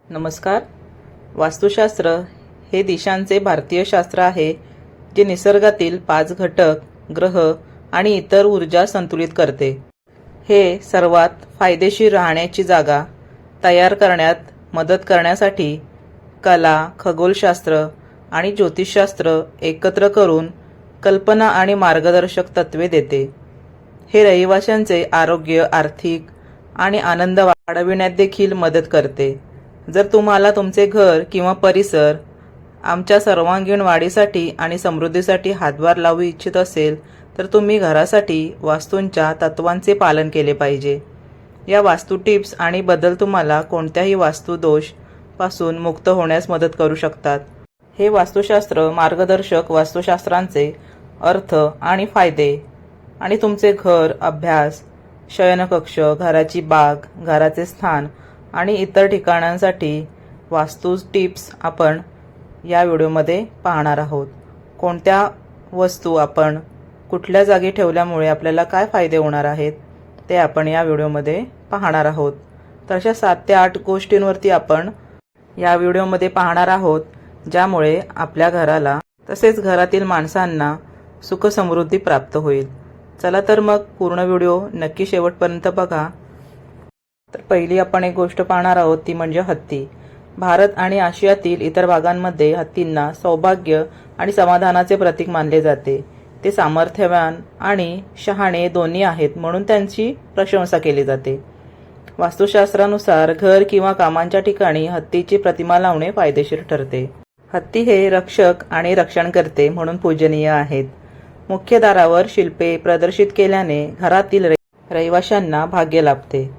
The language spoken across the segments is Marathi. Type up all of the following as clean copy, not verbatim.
नमस्कार. वास्तुशास्त्र हे दिशांचे भारतीय शास्त्र आहे जे निसर्गातील 5 घटक, ग्रह आणि इतर ऊर्जा संतुलित करते. हे सर्वात फायदेशीर राहण्याची जागा तयार करण्यात मदत करण्यासाठी कला, खगोलशास्त्र आणि ज्योतिषशास्त्र एकत्र करून कल्पना आणि मार्गदर्शक तत्त्वे देते. हे रहिवाशांचे आरोग्य, आर्थिक आणि आनंद वाढविण्यात देखील मदत करते. जर तुम्हाला तुमचे घर किंवा परिसर आमच्या सर्वांगीण वाढीसाठी आणि समृद्धीसाठी हातभार लावू इच्छित असेल तर तुम्ही घरासाठी वास्तूंच्या तत्वांचे पालन केले पाहिजे. या वास्तू टिप्स आणि बदल तुम्हाला कोणत्याही वास्तुदोष पासून मुक्त होण्यास मदत करू शकतात. हे वास्तुशास्त्र मार्गदर्शक वास्तुशास्त्रांचे अर्थ आणि फायदे आणि तुमचे घर, अभ्यास, शयनकक्ष, घराची बाग, घराचे स्थान आणि इतर ठिकाणांसाठी वास्तू टिप्स आपण या व्हिडिओमध्ये पाहणार आहोत. कोणत्या वस्तू आपण कुठल्या जागी ठेवल्यामुळे आपल्याला काय फायदे होणार आहेत ते आपण या व्हिडिओमध्ये पाहणार आहोत. तर अशा 7 ते 8 गोष्टींवरती आपण या व्हिडिओमध्ये पाहणार आहोत ज्यामुळे आपल्या घराला तसेच घरातील माणसांना सुख समृद्धी प्राप्त होईल. चला तर मग पूर्ण व्हिडिओ नक्की शेवटपर्यंत बघा. तर पहिली आपण एक गोष्ट पाहणार आहोत ती म्हणजे हत्ती. भारत आणि आशियातील इतर भागांमध्ये हत्तींना सौभाग्य आणि समाधानाचे प्रतीक मानले जाते. ते सामर्थ्यवान आणि शहाणे दोन्ही आहेत म्हणून त्यांची प्रशंसा केली जाते. वास्तुशास्त्रानुसार घर किंवा कामांच्या ठिकाणी हत्तीची प्रतिमा लावणे फायदेशीर ठरते. हत्ती हे रक्षक आणि रक्षणकर्ते म्हणून पूजनीय आहेत. मुख्य दारावर शिल्पे प्रदर्शित केल्याने घरातील रहिवाशांना भाग्य लाभते.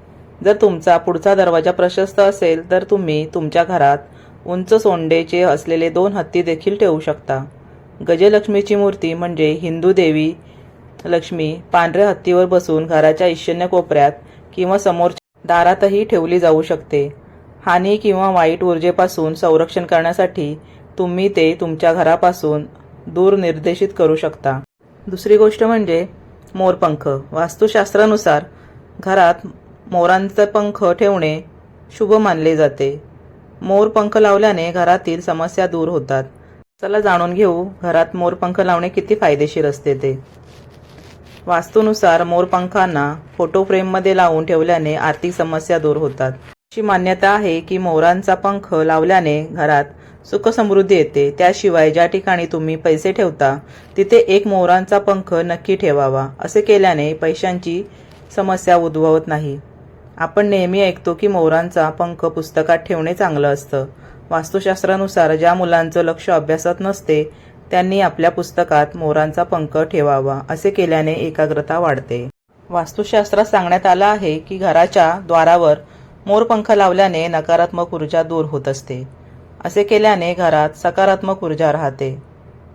जर तुमचा पुढचा दरवाजा प्रशस्त असेल तर तुम्ही तुमच्या घरात उंच सोंडेचे असलेले 2 हत्ती देखील ठेवू शकता. गजलक्ष्मीची मूर्ती म्हणजे हिंदू देवी लक्ष्मी पांढऱ्या हत्तीवर बसून घराच्या ईशान्य कोपऱ्यात किंवा समोरच्या दारातही ठेवली जाऊ शकते. हानी किंवा वाईट ऊर्जेपासून संरक्षण करण्यासाठी तुम्ही ते तुमच्या घरापासून दूर निर्देशित करू शकता. दुसरी गोष्ट म्हणजे मोरपंख. वास्तुशास्त्रानुसार घरात मोरांचे पंख ठेवणे शुभ मानले जाते. मोर पंख लावल्याने घरातील समस्या दूर होतात. चला जाणून घेऊ घरात मोरपंख लावणे किती फायदेशीर असते ते. वास्तूनुसार मोरपंखांना फोटो फ्रेममध्ये लावून ठेवल्याने आर्थिक समस्या दूर होतात. अशी मान्यता आहे की मोरांचा पंख लावल्याने घरात सुख समृद्धी येते. त्याशिवाय ज्या ठिकाणी तुम्ही पैसे ठेवता तिथे एक मोरांचा पंख नक्की ठेवावा. असे केल्याने पैशांची समस्या उद्भवत नाही. आपण नेहमी ऐकतो की मोरांचा पंख पुस्तकात ठेवणे चांगलं असतं. वास्तुशास्त्रानुसार ज्या मुलांचं लक्ष अभ्यासात नसते त्यांनी आपल्या पुस्तकात मोरांचा पंख ठेवावा. असे केल्याने एकाग्रता वाढते. वास्तुशास्त्रात सांगण्यात आलं आहे की घराच्या द्वारावर मोरपंख लावल्याने नकारात्मक ऊर्जा दूर होत असते. असे केल्याने घरात सकारात्मक ऊर्जा राहते.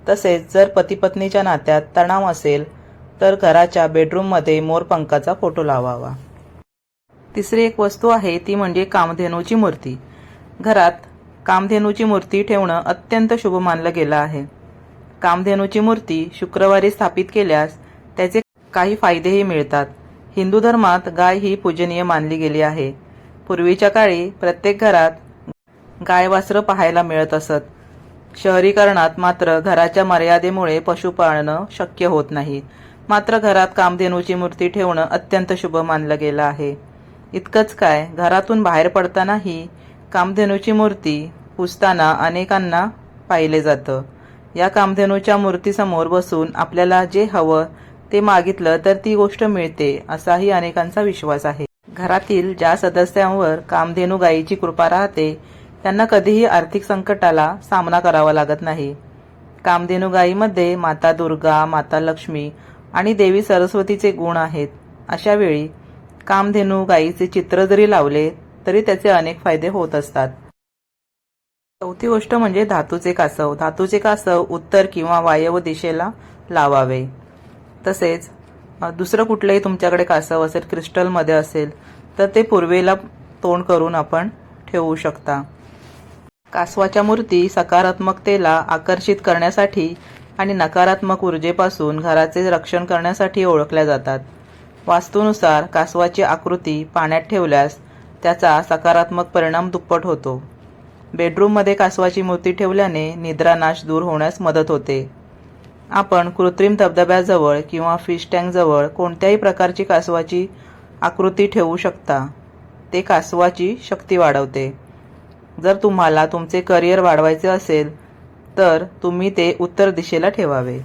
तसेच जर पती पत्नीच्या नात्यात तणाव असेल तर घराच्या बेडरूममध्ये मोरपंखाचा फोटो लावावा. तिसरी एक वस्तू आहे ती म्हणजे कामधेनूची मूर्ती. घरात कामधेनूची मूर्ती ठेवणं अत्यंत शुभ मानलं गेलं आहे. कामधेनूची मूर्ती शुक्रवारी स्थापित केल्यास त्याचे काही फायदेही मिळतात. हिंदू धर्मात गाय ही पूजनीय मानली गेली आहे. पूर्वीच्या काळी प्रत्येक घरात गाय वासरं पाहायला मिळत असत. शहरीकरणात मात्र घराच्या मर्यादेमुळे पशु पाळणं शक्य होत नाही. मात्र घरात कामधेनूची मूर्ती ठेवणं अत्यंत शुभ मानलं गेलं आहे. इतकंच काय, घरातून बाहेर पडतानाही कामधेनूची मूर्ती पुजताना अनेकांना पाहिले जातं. या कामधेनूच्या मूर्तीसमोर बसून आपल्याला जे हवं ते मागितलं तर ती गोष्ट मिळते असाही अनेकांचा विश्वास आहे. घरातील ज्या सदस्यांवर कामधेनू गायीची कृपा राहते त्यांना कधीही आर्थिक संकटाला सामना करावा लागत नाही. कामधेनू गायीमध्ये माता दुर्गा, माता लक्ष्मी आणि देवी सरस्वतीचे गुण आहेत. अशा वेळी कामधेनू गायीचे चित्र जरी लावले तरी त्याचे अनेक फायदे होत असतात. चौथी गोष्ट म्हणजे धातूचे कासव. धातूचे कासव उत्तर किंवा वायव्य दिशेला लावावे. तसेच दुसरं कुठलंही तुमच्याकडे कासव असेल, क्रिस्टलमध्ये असेल तर ते पूर्वेला तोंड करून आपण ठेवू शकता. कासवाच्या मूर्ती सकारात्मकतेला आकर्षित करण्यासाठी आणि नकारात्मक ऊर्जेपासून घराचे रक्षण करण्यासाठी ओळखल्या जातात. वास्तूनुसार कासवाची आकृती पाण्यात ठेवल्यास त्याचा सकारात्मक परिणाम दुप्पट होतो. बेडरूममध्ये कासवाची मूर्ती ठेवल्याने निद्रानाश दूर होण्यास मदत होते. आपण कृत्रिम धबधब्याजवळ किंवा फिश टँकजवळ कोणत्याही प्रकारची कासवाची आकृती ठेवू शकता. ते कासवाची शक्ती वाढवते. जर तुम्हाला तुमचे करिअर वाढवायचे असेल तर तुम्ही ते उत्तर दिशेला ठेवावे.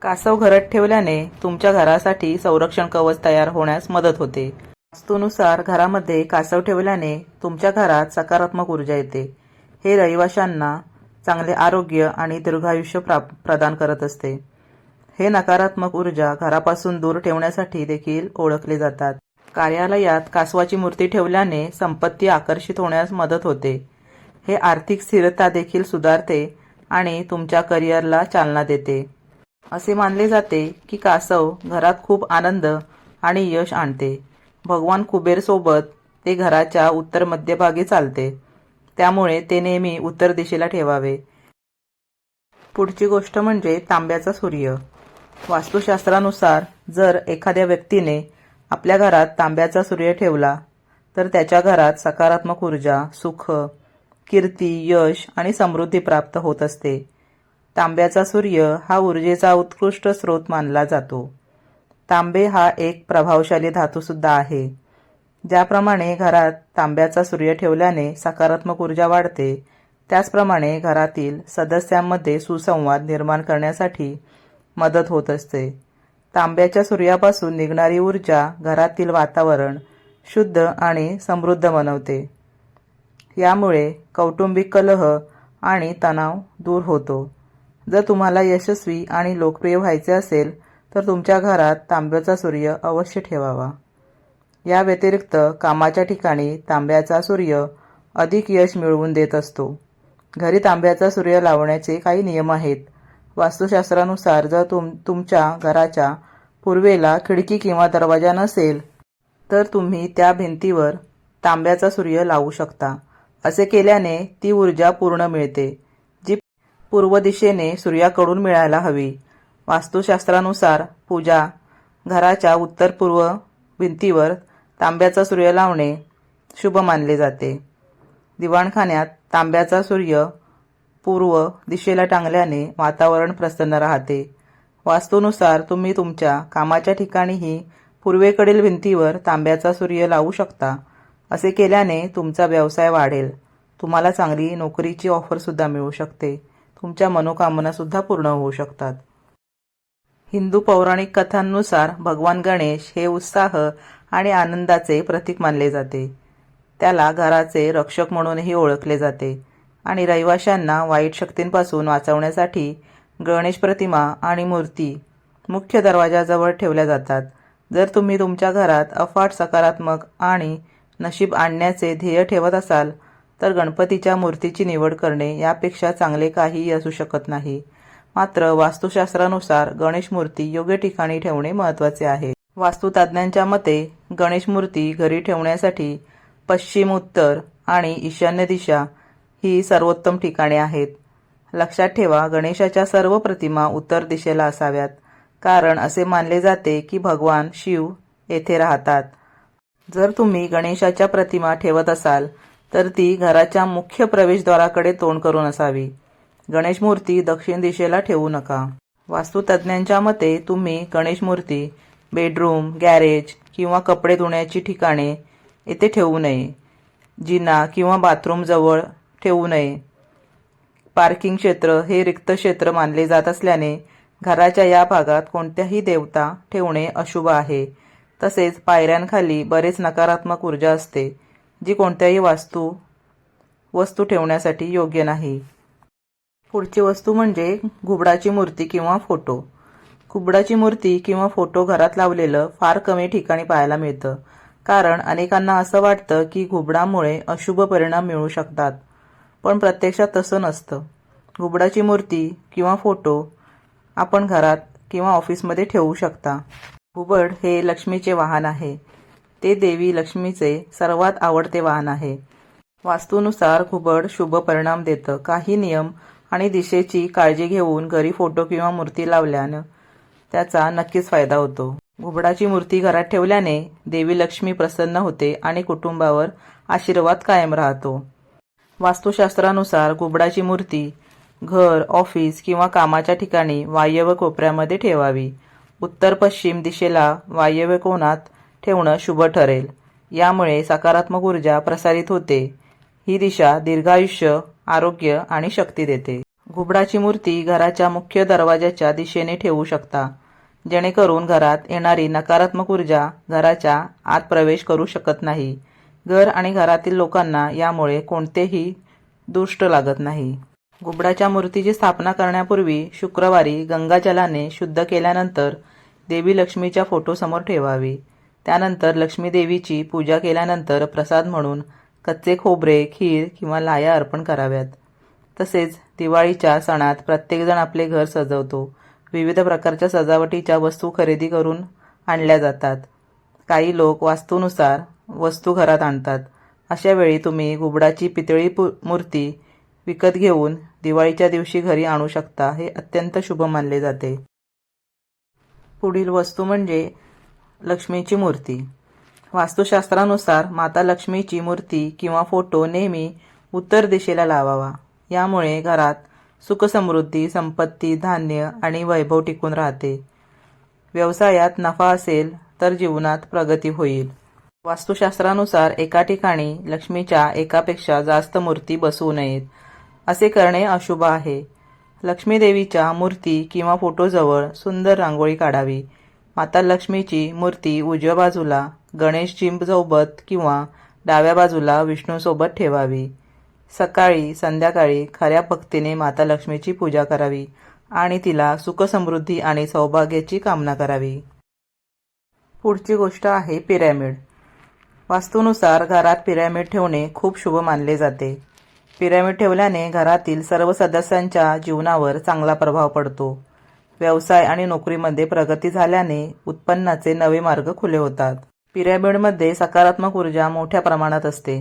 कासव घरात ठेवल्याने तुमच्या घरासाठी संरक्षण कवच तयार होण्यास मदत होते. वास्तूनुसार घरामध्ये कासव ठेवल्याने तुमच्या घरात सकारात्मक ऊर्जा येते. हे रहिवाशांना चांगले आरोग्य आणि दीर्घायुष्य प्रदान करत असते. हे नकारात्मक ऊर्जा घरापासून दूर ठेवण्यासाठी देखील ओळखले जातात. कार्यालयात कासवाची मूर्ती ठेवल्याने संपत्ती आकर्षित होण्यास मदत होते. हे आर्थिक स्थिरता देखील सुधारते आणि तुमच्या करिअरला चालना देते. असे मानले जाते की कासव घरात खूप आनंद आणि यश आणते. भगवान कुबेर सोबत ते घराच्या उत्तर मध्यभागी चालते, त्यामुळे ते नेहमी उत्तर दिशेला ठेवावे. पुढची गोष्ट म्हणजे तांब्याचा सूर्य. वास्तुशास्त्रानुसार जर एखाद्या व्यक्तीने आपल्या घरात तांब्याचा सूर्य ठेवला तर त्याच्या घरात सकारात्मक ऊर्जा, सुख, कीर्ती, यश आणि समृद्धी प्राप्त होत असते. तांब्याचा सूर्य हा ऊर्जेचा उत्कृष्ट स्रोत मानला जातो. तांबे हा एक प्रभावशाली धातूसुद्धा आहे. ज्याप्रमाणे घरात तांब्याचा सूर्य ठेवल्याने सकारात्मक ऊर्जा वाढते, त्याचप्रमाणे घरातील सदस्यांमध्ये सुसंवाद निर्माण करण्यासाठी मदत होत असते. तांब्याच्या सूर्यापासून निघणारी ऊर्जा घरातील वातावरण शुद्ध आणि समृद्ध बनवते. यामुळे कौटुंबिक कलह आणि तणाव दूर होतो. जर तुम्हाला यशस्वी आणि लोकप्रिय व्हायचे असेल तर तुमच्या घरात तांब्याचा सूर्य अवश्य ठेवावा. या व्यतिरिक्त कामाच्या ठिकाणी तांब्याचा सूर्य अधिक यश मिळवून देत असतो. घरी तांब्याचा सूर्य लावण्याचे काही नियम आहेत. वास्तुशास्त्रानुसार जर तुमच्या घराच्या पूर्वेला खिडकी किंवा दरवाजा नसेल तर तुम्ही त्या भिंतीवर तांब्याचा सूर्य लावू शकता. असे केल्याने ती ऊर्जा पूर्ण मिळते, जी पूर्व दिशेने सूर्याकडून मिळायला हवी. वास्तुशास्त्रानुसार पूजा घराच्या उत्तर पूर्व भिंतीवर तांब्याचा सूर्य लावणे शुभ मानले जाते. दिवाणखान्यात तांब्याचा सूर्य पूर्व दिशेला टांगल्याने वातावरण प्रसन्न राहते. वास्तूनुसार तुम्ही तुमच्या कामाच्या ठिकाणीही पूर्वेकडील भिंतीवर तांब्याचा सूर्य लावू शकता. असे केल्याने तुमचा व्यवसाय वाढेल. तुम्हाला चांगली नोकरीची ऑफरसुद्धा मिळू शकते. तुमच्या मनोकामनासुद्धा पूर्ण होऊ शकतात. हिंदू पौराणिक कथांनुसार भगवान गणेश हे उत्साह आणि आनंदाचे प्रतीक मानले जाते. त्याला घराचे रक्षक म्हणूनही ओळखले जाते आणि रहिवाशांना वाईट शक्तींपासून वाचवण्यासाठी गणेश प्रतिमा आणि मूर्ती मुख्य दरवाजाजवळ ठेवल्या जातात. जर तुम्ही तुमच्या घरात अफाट सकारात्मक आणि नशीब आणण्याचे ध्येय ठेवत असाल तर गणपतीच्या मूर्तीची निवड करणे यापेक्षा चांगले काहीही असू शकत नाही. मात्र वास्तुशास्त्रानुसार गणेश मूर्ती योग्य ठिकाणी ठेवणे महत्त्वाचे आहे. वास्तुतज्ञांच्या मते गणेश मूर्ती घरी ठेवण्यासाठी पश्चिम, उत्तर आणि ईशान्य दिशा ही सर्वोत्तम ठिकाणे आहेत. लक्षात ठेवा, गणेशाच्या सर्व प्रतिमा उत्तर दिशेला असाव्यात, कारण असे मानले जाते की भगवान शिव येथे राहतात. जर तुम्ही गणेशाच्या प्रतिमा ठेवत असाल तर ती घराच्या मुख्य प्रवेशद्वाराकडे तोंड करून असावी. गणेश मूर्ती दक्षिण दिशेला ठेवू नका. वास्तुतज्ञांच्या मते तुम्ही गणेश मूर्ती बेडरूम, गॅरेज किंवा कपडे धुण्याची ठिकाणे येथे ठेवू नये. जिना किंवा बाथरूम जवळ ठेवू नये. पार्किंग क्षेत्र हे रिक्त क्षेत्र मानले जात असल्याने घराच्या या भागात कोणत्याही देवता ठेवणे अशुभ आहे. तसेच पायऱ्यांखाली बरेच नकारात्मक ऊर्जा असते, जी कोणत्याही वस्तू ठेवण्यासाठी योग्य नाही. पुढची वस्तू म्हणजे घुबडाची मूर्ती किंवा फोटो. घुबडाची मूर्ती किंवा फोटो घरात लावलेलं फार कमी ठिकाणी पाहायला मिळतं, कारण अनेकांना असं वाटतं की घुबडामुळे अशुभ परिणाम मिळू शकतात. पण प्रत्यक्षात तसं नसतं. घुबडाची मूर्ती किंवा फोटो आपण घरात किंवा ऑफिसमध्ये ठेवू शकता. घुबड हे लक्ष्मीचे वाहन आहे. ते देवी लक्ष्मीचे सर्वात आवडते वाहन आहे. वास्तूनुसार घुबड शुभ परिणाम देतं. काही नियम आणि दिशेची काळजी घेऊन घरी फोटो किंवा मूर्ती लावल्यानं त्याचा नक्कीच फायदा होतो. घुबडाची मूर्ती घरात ठेवल्याने देवी लक्ष्मी प्रसन्न होते आणि कुटुंबावर आशीर्वाद कायम राहतो. वास्तुशास्त्रानुसार घुबडाची मूर्ती घर, ऑफिस किंवा कामाच्या ठिकाणी वायव्य कोपऱ्यामध्ये ठेवावी. उत्तर पश्चिम दिशेला वायव्य कोनात ठेवणं शुभ ठरेल. यामुळे सकारात्मक ऊर्जा प्रसारित होते. ही दिशा दीर्घायुष्य, आरोग्य आणि शक्ती देते. घुबडाची मूर्ती घराच्या मुख्य दरवाजाच्या दिशेने ठेवू शकता, जेणेकरून घरात येणारी नकारात्मक ऊर्जा घराच्या आत प्रवेश करू शकत नाही. घर आणि घरातील लोकांना यामुळे कोणतेही दुष्ट लागत नाही. घुबडाच्या मूर्तीची स्थापना करण्यापूर्वी शुक्रवारी गंगाजलाने शुद्ध केल्यानंतर देवी लक्ष्मीच्या फोटोसमोर ठेवावी. त्यानंतर लक्ष्मी देवीची पूजा केल्यानंतर प्रसाद म्हणून कच्चे खोबरे, खीर किंवा लाह्या अर्पण कराव्यात. तसेच दिवाळीच्या सणात प्रत्येकजण आपले घर सजवतो. विविध प्रकारच्या सजावटीच्या वस्तू खरेदी करून आणल्या जातात. काही लोक वास्तूनुसार वस्तू घरात आणतात. अशा वेळी तुम्ही घुबडाची पितळी मूर्ती विकत घेऊन दिवाळीच्या दिवशी घरी आणू शकता. हे अत्यंत शुभ मानले जाते. पुढील वस्तू म्हणजे लक्ष्मीची मूर्ती. वास्तुशास्त्रानुसार माता लक्ष्मीची मूर्ती किंवा फोटो नेहमी उत्तर दिशेला लावावा. यामुळे घरात सुखसमृद्धी, संपत्ती, धान्य आणि वैभव टिकून राहते. व्यवसायात नफा असेल तर जीवनात प्रगती होईल. वास्तुशास्त्रानुसार एका ठिकाणी लक्ष्मीच्या एकापेक्षा जास्त मूर्ती बसवू नयेत. असे करणे अशुभ आहे. लक्ष्मी देवीच्या मूर्ती किंवा फोटोजवळ सुंदर रांगोळी काढावी. माता लक्ष्मीची मूर्ती उजव्या बाजूला गणेशजींसोबत किंवा डाव्या बाजूला विष्णूसोबत ठेवावी. सकाळी संध्याकाळी खऱ्या भक्तीने माता लक्ष्मीची पूजा करावी आणि तिला सुखसमृद्धी आणि सौभाग्याची कामना करावी. पुढची गोष्ट आहे पिरॅमिड. वास्तूनुसार घरात पिरॅमिड ठेवणे खूप शुभ मानले जाते. पिरॅमिड ठेवल्याने घरातील सर्व सदस्यांच्या जीवनावर चांगला प्रभाव पडतो. व्यवसाय आणि नोकरीमध्ये प्रगती झाल्याने उत्पन्नाचे नवे मार्ग खुले होतात. पिरॅमिडमध्ये सकारात्मक ऊर्जा मोठ्या प्रमाणात असते.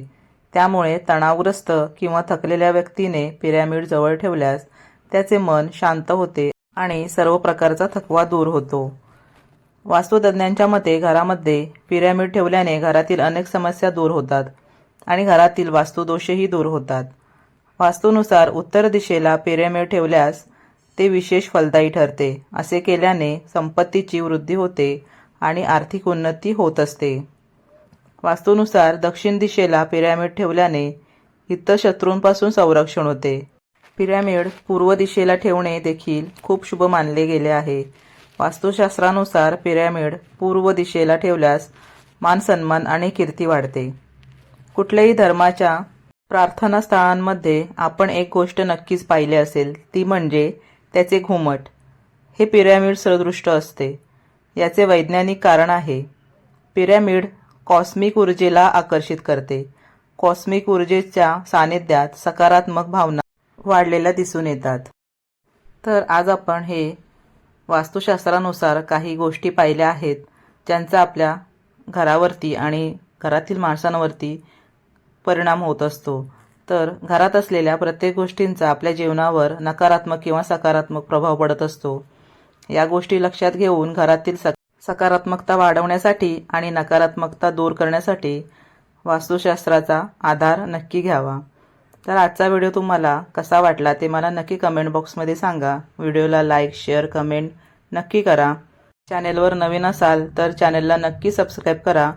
त्यामुळे तणावग्रस्त किंवा थकलेल्या व्यक्तीने पिरॅमिड जवळ ठेवल्यास त्याचे मन शांत होते आणि सर्व प्रकारचा थकवा दूर होतो. वास्तुतज्ञांच्या मते घरामध्ये पिरॅमिड ठेवल्याने घरातील अनेक समस्या दूर होतात आणि घरातील वास्तुदोषही दूर होतात. वास्तूनुसार उत्तर दिशेला पिरॅमिड ठेवल्यास ते विशेष फलदायी ठरते. असे केल्याने संपत्तीची वृद्धी होते आणि आर्थिक उन्नती होत असते. वास्तूनुसार दक्षिण दिशेला पिरॅमिड ठेवल्याने हितशत्रूंपासून संरक्षण होते. पिरॅमिड पूर्व दिशेला ठेवणे देखील खूप शुभ मानले गेले आहे. वास्तुशास्त्रानुसार पिरॅमिड पूर्व दिशेला ठेवल्यास मानसन्मान आणि कीर्ती वाढते. कुठल्याही धर्माच्या प्रार्थनास्थळांमध्ये आपण एक गोष्ट नक्कीच पाहिली असेल, ती म्हणजे त्याचे घुमट. हे पिरॅमिड सदृष्ट असते. याचे वैज्ञानिक कारण आहे. पिरॅमिड कॉस्मिक ऊर्जेला आकर्षित करते. कॉस्मिक ऊर्जेच्या सानिध्यात सकारात्मक भावना वाढलेल्या दिसून येतात. तर आज आपण हे वास्तुशास्त्रानुसार काही गोष्टी पाहिल्या आहेत, ज्यांचा आपल्या घरावरती आणि घरातील माणसांवरती परिणाम होत असतो. तर घरात असलेल्या प्रत्येक गोष्टींचा आपल्या जीवनावर नकारात्मक किंवा सकारात्मक प्रभाव पडत असतो. या गोष्टी लक्षात घेऊन घरातील सकारात्मकता वाढवण्यासाठी आणि नकारात्मकता दूर करण्यासाठी वास्तुशास्त्राचा आधार नक्की घ्यावा. तर आजचा व्हिडिओ तुम्हाला कसा वाटला ते मला नक्की कमेंट बॉक्समध्ये सांगा. व्हिडिओला लाईक, शेअर, कमेंट नक्की करा. चॅनेलवर नवीन असाल तर चॅनेलला नक्की सबस्क्राईब करा.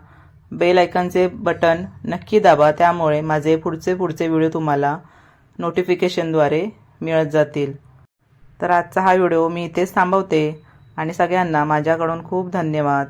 बेल आयकॉनचे बटन नक्की दाबा. त्यामुळे माझे पुढचे व्हिडिओ तुम्हाला नोटिफिकेशनद्वारे मिळत जातील. तर आजचा हा व्हिडिओ मी इथेच थांबवते आणि सगळ्यांना माझ्याकडून खूप धन्यवाद.